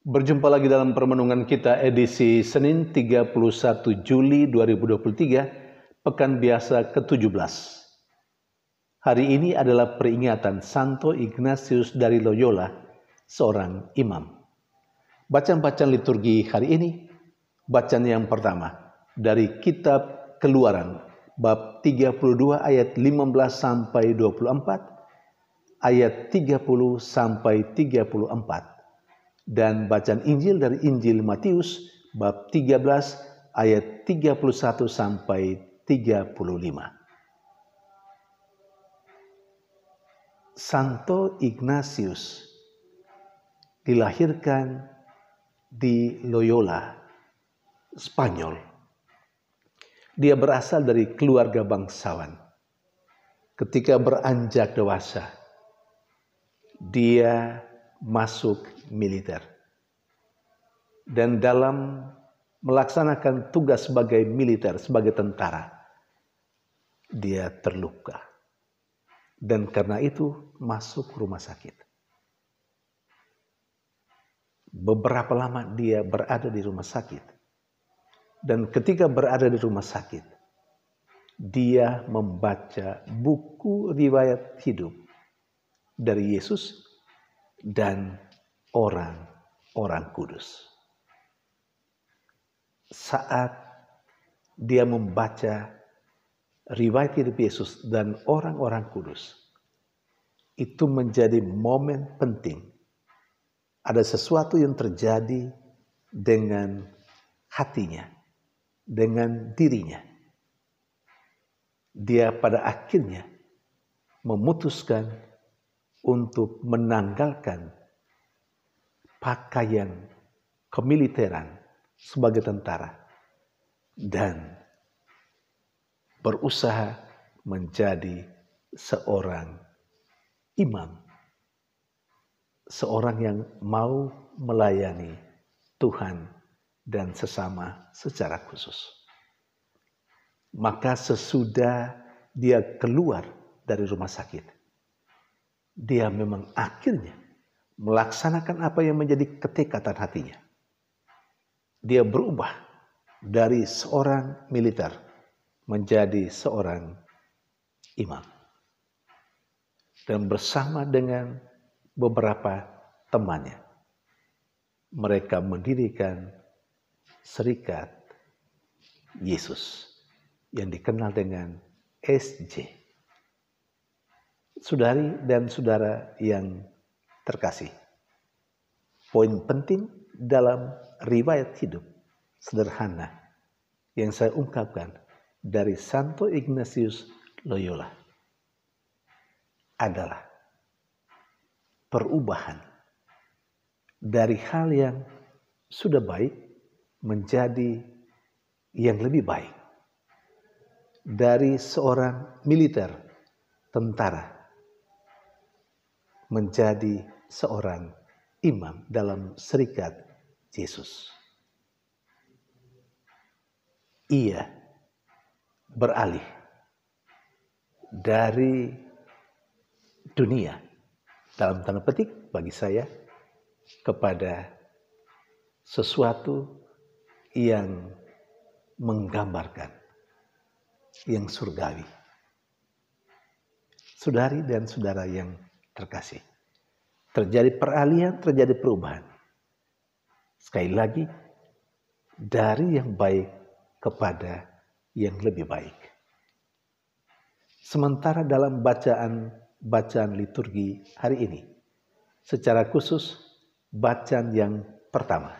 Berjumpa lagi dalam permenungan kita edisi Senin 31 Juli 2023, Pekan Biasa ke-17. Hari ini adalah peringatan Santo Ignatius dari Loyola, seorang imam. Bacaan-bacaan liturgi hari ini, bacaan yang pertama dari Kitab Keluaran, bab 32 ayat 15 sampai 24, ayat 30 sampai 34. Dan bacaan Injil dari Injil Matius bab 13 ayat 31 sampai 35. Santo Ignatius dilahirkan di Loyola, Spanyol. Dia berasal dari keluarga bangsawan. Ketika beranjak dewasa, dia masuk militer. Dan dalam melaksanakan tugas sebagai militer, sebagai tentara, dia terluka. Dan karena itu masuk rumah sakit. Beberapa lama dia berada di rumah sakit. Dan ketika berada di rumah sakit, dia membaca buku riwayat hidup dari Yesus dan orang-orang kudus. Saat dia membaca riwayat hidup Yesus dan orang-orang kudus, itu menjadi momen penting. Ada sesuatu yang terjadi dengan hatinya, dengan dirinya. Dia pada akhirnya memutuskan untuk menanggalkan pakaian kemiliteran sebagai tentara dan berusaha menjadi seorang imam, seorang yang mau melayani Tuhan dan sesama secara khusus. Maka sesudah dia keluar dari rumah sakit, dia memang akhirnya melaksanakan apa yang menjadi ketekatan hatinya. Dia berubah dari seorang militer menjadi seorang imam. Dan bersama dengan beberapa temannya, mereka mendirikan Serikat Yesus yang dikenal dengan SJ. Saudari dan saudara yang terkasih, poin penting dalam riwayat hidup sederhana yang saya ungkapkan dari Santo Ignatius Loyola adalah perubahan dari hal yang sudah baik menjadi yang lebih baik. Dari seorang militer, tentara, menjadi seorang imam dalam Serikat Yesus. Ia beralih dari dunia, dalam tanda petik bagi saya, kepada sesuatu yang menggambarkan yang surgawi. Saudari dan saudara yang terkasih, terjadi peralihan, terjadi perubahan. Sekali lagi, dari yang baik kepada yang lebih baik. Sementara dalam bacaan liturgi hari ini, secara khusus bacaan yang pertama,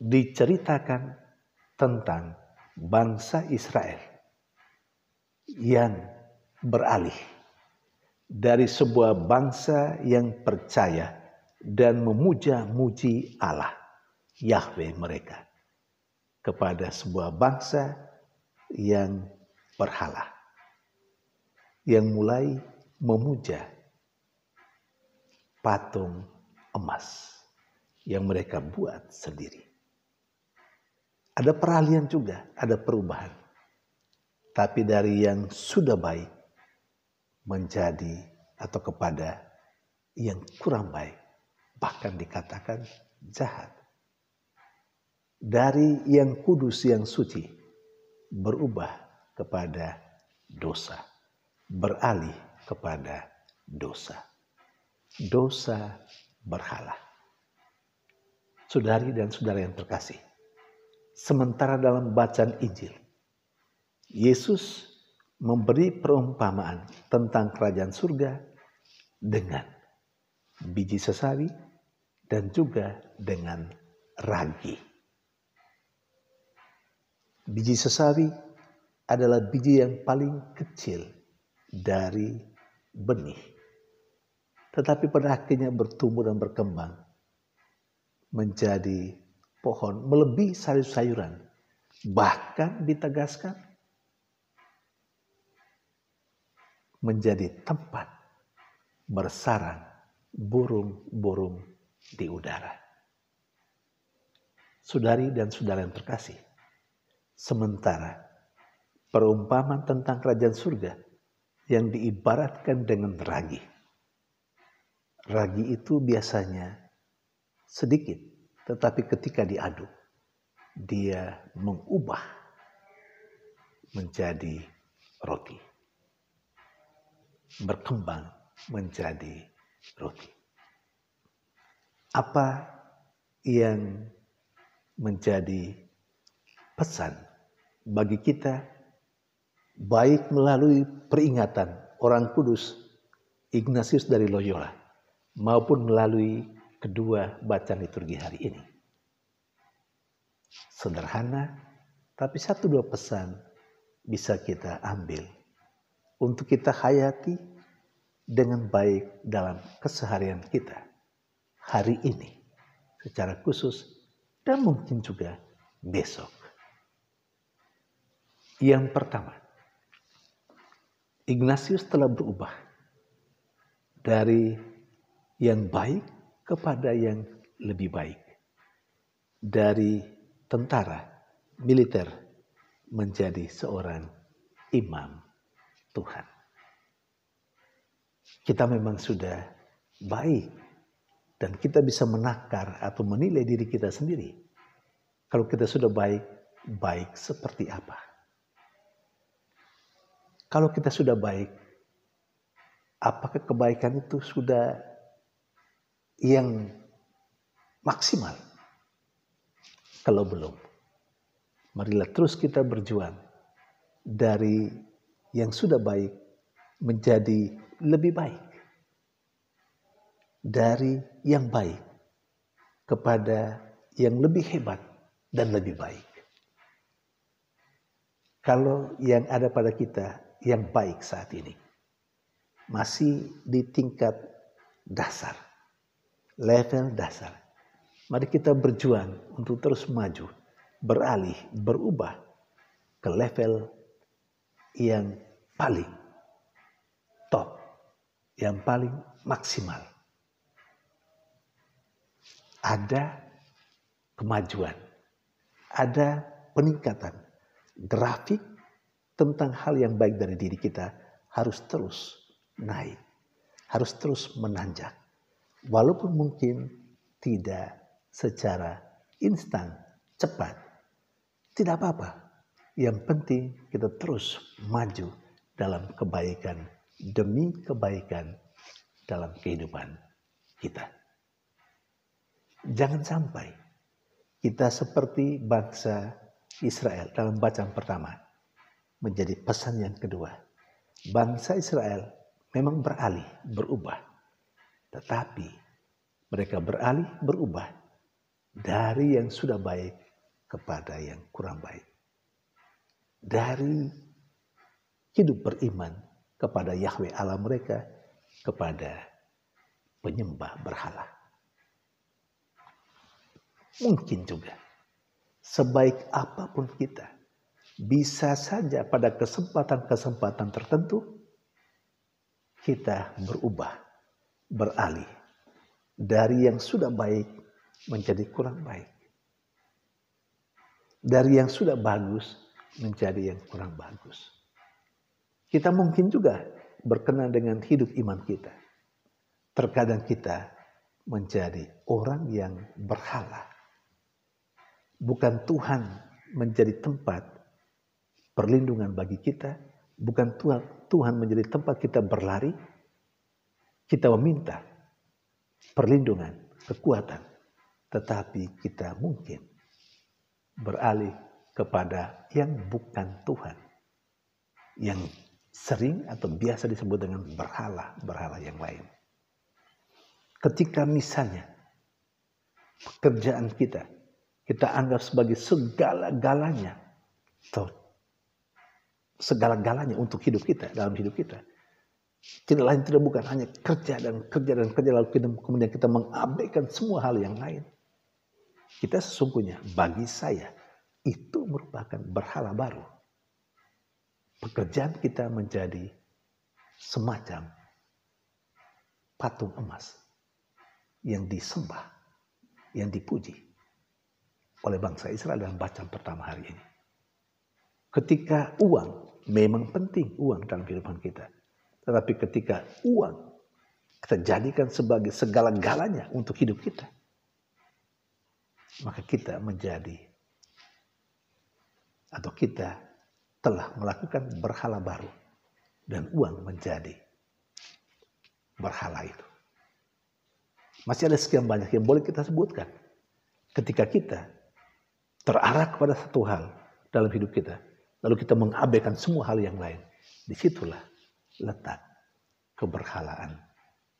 diceritakan tentang bangsa Israel yang beralih dari sebuah bangsa yang percaya dan memuja-muji Allah, Yahweh mereka, kepada sebuah bangsa yang berhala, yang mulai memuja patung emas yang mereka buat sendiri. Ada peralihan juga, ada perubahan. Tapi dari yang sudah baik menjadi atau kepada yang kurang baik bahkan dikatakan jahat. Dari yang kudus, yang suci, berubah kepada dosa, beralih kepada dosa. Dosa berhala. Saudari dan saudara yang terkasih, sementara dalam bacaan Injil, Yesus memberi perumpamaan tentang kerajaan surga dengan biji sesawi dan juga dengan ragi. Biji sesawi adalah biji yang paling kecil dari benih, tetapi pada akhirnya bertumbuh dan berkembang menjadi pohon melebihi sayur-sayuran, bahkan ditegaskan menjadi tempat bersarang burung-burung di udara. Saudari dan saudara yang terkasih, sementara perumpamaan tentang kerajaan surga yang diibaratkan dengan ragi. Ragi itu biasanya sedikit, tetapi ketika diaduk, dia mengubah menjadi roti. Berkembang menjadi roti. Apa yang menjadi pesan bagi kita, baik melalui peringatan orang kudus Ignatius dari Loyola maupun melalui kedua bacaan liturgi hari ini? Sederhana, tapi satu dua pesan bisa kita ambil untuk kita hayati dengan baik dalam keseharian kita hari ini secara khusus dan mungkin juga besok. Yang pertama, Ignatius telah berubah dari yang baik kepada yang lebih baik. Dari tentara militer menjadi seorang imam Tuhan. Kita memang sudah baik dan kita bisa menakar atau menilai diri kita sendiri. Kalau kita sudah baik, baik seperti apa? Kalau kita sudah baik, apakah kebaikan itu sudah yang maksimal? Kalau belum, marilah terus kita berjuang dari yang sudah baik menjadi lebih baik. Dari yang baik kepada yang lebih hebat dan lebih baik. Kalau yang ada pada kita yang baik saat ini masih di tingkat dasar, level dasar, mari kita berjuang untuk terus maju, beralih, berubah ke level yang paling top, yang paling maksimal. Ada kemajuan, ada peningkatan, grafik tentang hal yang baik dari diri kita harus terus naik, harus terus menanjak. Walaupun mungkin tidak secara instan, cepat, tidak apa-apa. Yang penting kita terus maju dalam kebaikan demi kebaikan dalam kehidupan kita. Jangan sampai kita seperti bangsa Israel dalam bacaan pertama menjadi pesan yang kedua. Bangsa Israel memang beralih, berubah. Tetapi mereka beralih, berubah dari yang sudah baik kepada yang kurang baik. Dari hidup beriman kepada Yahweh Allah mereka, kepada penyembah berhala. Mungkin juga sebaik apapun kita, bisa saja pada kesempatan-kesempatan tertentu kita berubah, beralih dari yang sudah baik menjadi kurang baik. Dari yang sudah bagus menjadi yang kurang bagus. Kita mungkin juga berkenan dengan hidup iman kita. Terkadang kita menjadi orang yang berhala. Bukan Tuhan menjadi tempat perlindungan bagi kita. Bukan Tuhan menjadi tempat kita berlari. Kita meminta perlindungan, kekuatan. Tetapi kita mungkin beralih kepada yang bukan Tuhan. Yang sering atau biasa disebut dengan berhala yang lain. Ketika misalnya pekerjaan kita anggap sebagai segala-galanya, atau segala-galanya untuk hidup kita, dalam hidup kita. Tidak lain tidak bukan hanya kerja dan kerja lalu kemudian kita mengabaikan semua hal yang lain. Kita sesungguhnya bagi saya itu merupakan berhala baru. Pekerjaan kita menjadi semacam patung emas yang disembah, yang dipuji oleh bangsa Israel dalam bacaan pertama hari ini. Ketika uang, memang penting uang dalam kehidupan kita. Tetapi ketika uang kita jadikan sebagai segala-galanya untuk hidup kita, maka kita menjadi atau kita telah melakukan berhala baru dan uang menjadi berhala itu. Masih ada sekian banyak yang boleh kita sebutkan. Ketika kita terarah kepada satu hal dalam hidup kita, lalu kita mengabaikan semua hal yang lain, disitulah letak keberhalaan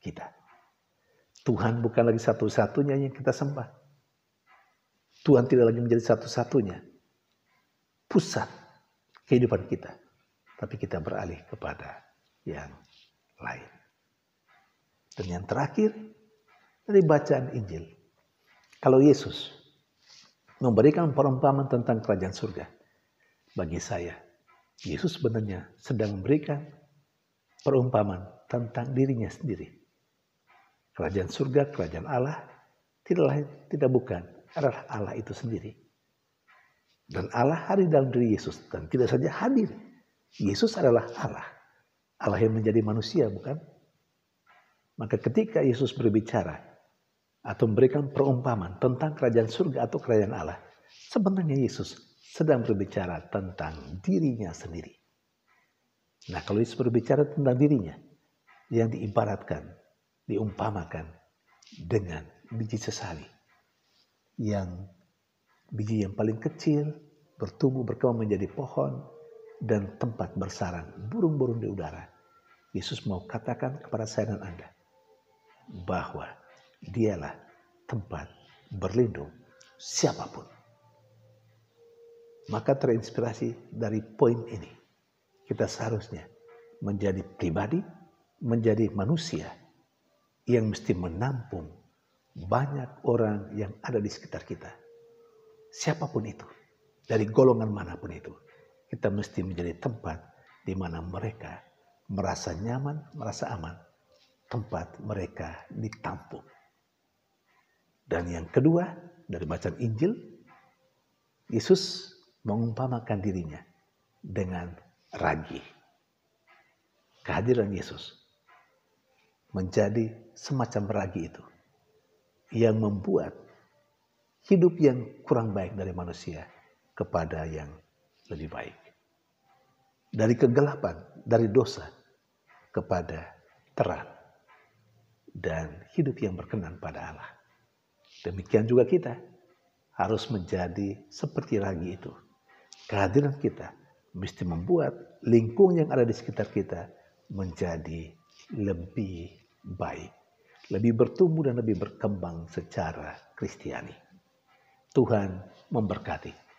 kita. Tuhan bukan lagi satu-satunya yang kita sembah. Tuhan tidak lagi menjadi satu-satunya pusat kehidupan kita. Tapi kita beralih kepada yang lain. Dan yang terakhir, dari bacaan Injil. Kalau Yesus memberikan perumpamaan tentang kerajaan surga, bagi saya, Yesus sebenarnya sedang memberikan perumpamaan tentang dirinya sendiri. Kerajaan surga, kerajaan Allah, tidak lain, tidak bukan, adalah Allah itu sendiri. Dan Allah hadir dalam diri Yesus. Dan tidak saja hadir, Yesus adalah Allah. Allah yang menjadi manusia, bukan? Maka ketika Yesus berbicara atau memberikan perumpamaan tentang kerajaan surga atau kerajaan Allah, sebenarnya Yesus sedang berbicara tentang dirinya sendiri. Nah, kalau Yesus berbicara tentang dirinya, yang diibaratkan, diumpamakan dengan biji sesali. Yang biji yang paling kecil, bertumbuh, berkembang menjadi pohon, dan tempat bersarang burung-burung di udara. Yesus mau katakan kepada saya dan Anda, bahwa dialah tempat berlindung siapapun. Maka terinspirasi dari poin ini, kita seharusnya menjadi pribadi, menjadi manusia yang mesti menampung banyak orang yang ada di sekitar kita. Siapapun itu, dari golongan manapun itu, kita mesti menjadi tempat di mana mereka merasa nyaman, merasa aman, tempat mereka ditampung. Dan yang kedua, dari bacaan Injil, Yesus mengumpamakan dirinya dengan ragi. Kehadiran Yesus menjadi semacam ragi itu yang membuat hidup yang kurang baik dari manusia kepada yang lebih baik. Dari kegelapan, dari dosa kepada terang dan hidup yang berkenan pada Allah. Demikian juga kita harus menjadi seperti ragi itu. Kehadiran kita mesti membuat lingkungan yang ada di sekitar kita menjadi lebih baik, lebih bertumbuh dan lebih berkembang secara Kristiani. Tuhan memberkati.